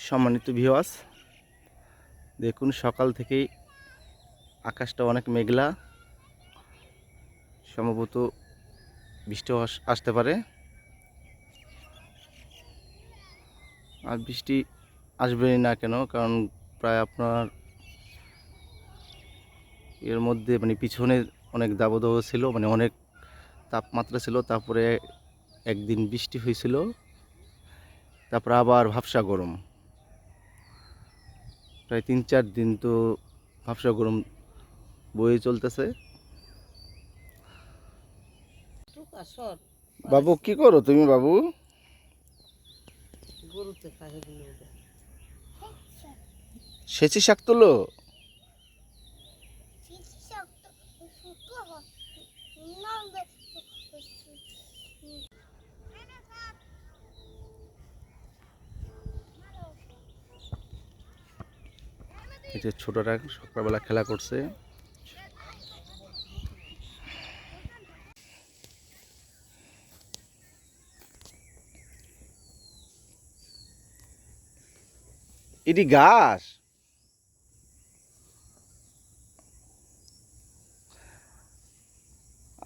সম্মানিত ভিউয়ার্স, দেখুন সকাল থেকেই আকাশটা অনেক মেঘলা, সম্ভবত বৃষ্টিও আসতে পারে। আর বৃষ্টি আসবেই না কেন, কারণ প্রায় আপনার এর মধ্যে পিছনে অনেক দাবদাহ ছিল, অনেক তাপমাত্রা ছিল। তারপরে একদিন বৃষ্টি হয়েছিল, তারপরে আবার ভাবসা গরম। প্রায় 3-4 দিন তো ভাবসা গরম বয়ে চলতেছে। বাবু কি করো তুমি? বাবু সেচি শাক তুলো? এই যে ছোটরা সকালবেলা খেলা করছে। এটি ঘাস।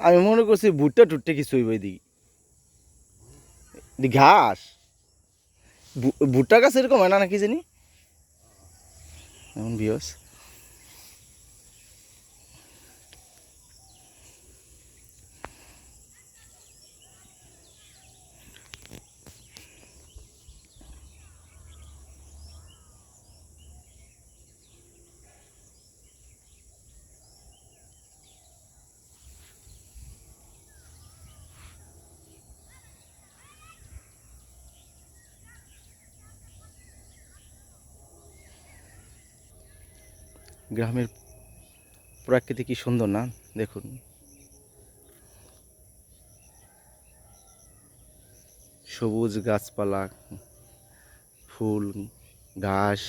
আমি মনে করছি ভুট্টা টুট্টা কিছু হইব। এটি ঘাস। ভুট্টা গাছ এরকম হয় না নাকি জানি। এমন ভিউয়ার্স, গ্রামের প্রকৃতি কি সুন্দর না? দেখুন, সবুজ গাছপালা, ফুল, ঘাস।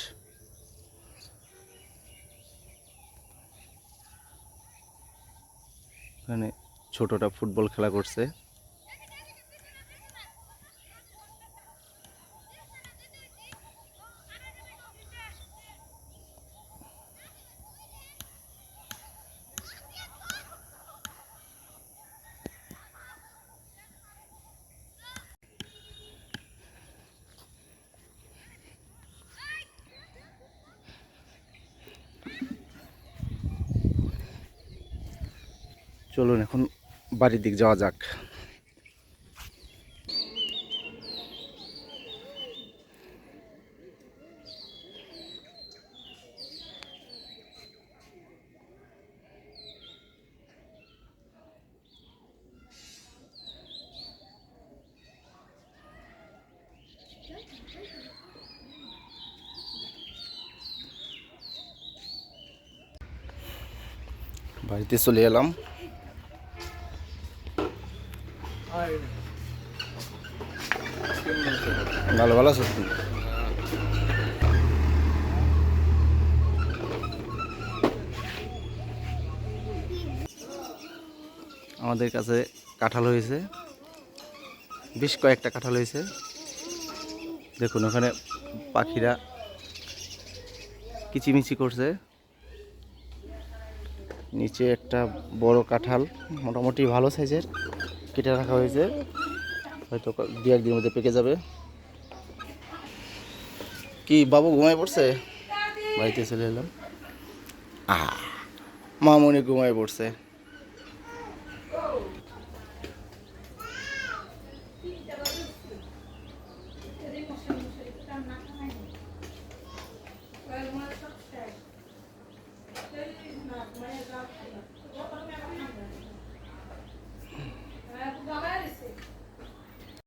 এখানে ছোটটা ফুটবল খেলা করছে। চলুন এখন বাড়ির দিক যাওয়া যাক। বাড়িতে চলে এলাম। ভালো ভালো আছো তুমি? আমাদের কাছে কাঁঠাল হয়েছে, বেশ কয়েকটা কাঁঠাল হয়েছে। দেখুন ওখানে পাখিরা কিচিমিচি করছে। নিচে একটা বড় কাঁঠাল, মোটামুটি ভালো সাইজের, কেটে রাখা হয়েছে, হয়তো 2-1 দিনের মধ্যে পেকে যাবে। কি বাবু ঘুমায় পড়ছে? বাড়িতে চলে এলাম। মামনি ঘুমায় পড়ছে।